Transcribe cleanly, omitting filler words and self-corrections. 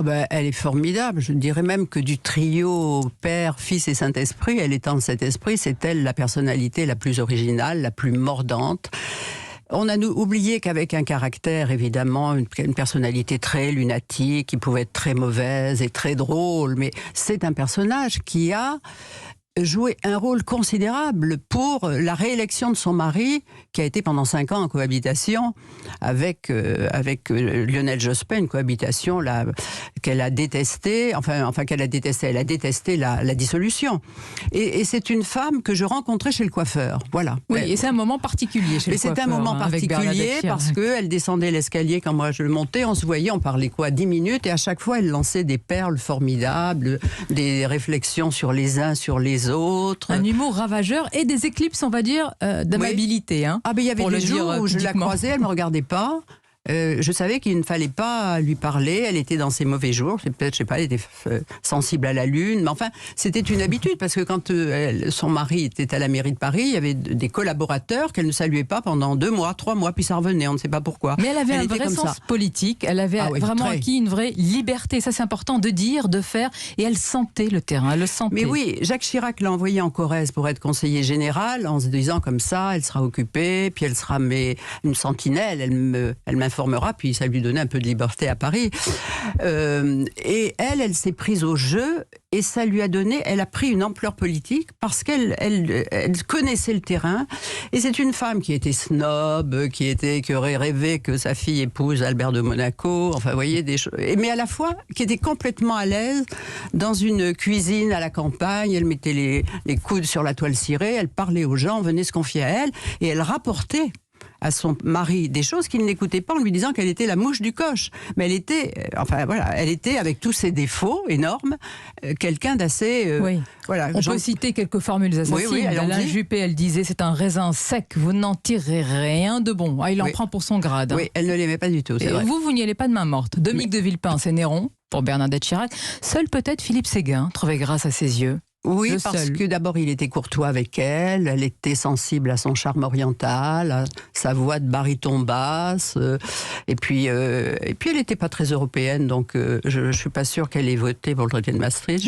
Ben, elle est formidable. Je dirais même que du trio Père, Fils et Saint-Esprit, elle étant de cet esprit, c'est elle la personnalité la plus originale, la plus mordante. On a oublié qu'avec un caractère, évidemment, une personnalité très lunatique, qui pouvait être très mauvaise et très drôle, mais c'est un personnage qui a joué un rôle considérable pour la réélection de son mari, qui a été pendant 5 ans en cohabitation avec Lionel Jospin, une cohabitation qu'elle a détestée, qu'elle a détestée, elle a détesté la dissolution. Et c'est une femme que je rencontrais chez le coiffeur, voilà. Oui, et c'est un moment particulier chez le coiffeur. C'est un moment particulier parce qu'elle descendait l'escalier quand moi je le montais, on se voyait, on parlait 10 minutes, et à chaque fois elle lançait des perles formidables, des réflexions sur les uns, sur les autres. Un humour ravageur et des éclipses, on va dire, d'amabilité. Hein, il y avait des jours où je la croisais, elle ne me regardait pas. Je savais qu'il ne fallait pas lui parler. Elle était dans ses mauvais jours. Peut-être, je sais pas, elle était sensible à la lune. Mais enfin, c'était une habitude parce que quand son mari était à la mairie de Paris, il y avait des collaborateurs qu'elle ne saluait pas pendant 2 mois, 3 mois, puis ça revenait. On ne sait pas pourquoi. Mais elle avait un vrai sens politique. Elle avait vraiment acquis une vraie liberté. Ça, c'est important de dire, de faire. Et elle sentait le terrain. Elle le sentait. Mais oui, Jacques Chirac l'a envoyée en Corrèze pour être conseiller général en se disant comme ça, elle sera occupée, puis elle sera une sentinelle. Elle m'informera, puis ça lui donnait un peu de liberté à Paris. Et elle s'est prise au jeu, et ça lui a donné, elle a pris une ampleur politique parce qu'elle connaissait le terrain. Et c'est une femme qui était snob, qui aurait rêvé que sa fille épouse Albert de Monaco, enfin, vous voyez, des choses. Mais à la fois, qui était complètement à l'aise dans une cuisine à la campagne. Elle mettait les coudes sur la toile cirée, elle parlait aux gens, venait se confier à elle, et elle rapportait à son mari des choses qu'il n'écoutait pas en lui disant qu'elle était la mouche du coche. Mais elle était, elle était avec tous ses défauts énormes, quelqu'un d'assez... On peut citer quelques formules assassines. Alain Juppé, elle disait, c'est un raisin sec, vous n'en tirez rien de bon. Il en prend pour son grade. Oui, elle ne l'aimait pas du tout, c'est vrai. Vous n'y allez pas de main morte. Dominique de Villepin, c'est Néron, pour Bernadette Chirac. Seul peut-être Philippe Séguin trouvait grâce à ses yeux. Oui, parce que d'abord il était courtois avec elle était sensible à son charme oriental, à sa voix de baryton basse, et puis elle n'était pas très européenne, donc je ne suis pas sûre qu'elle ait voté pour le traité de Maastricht.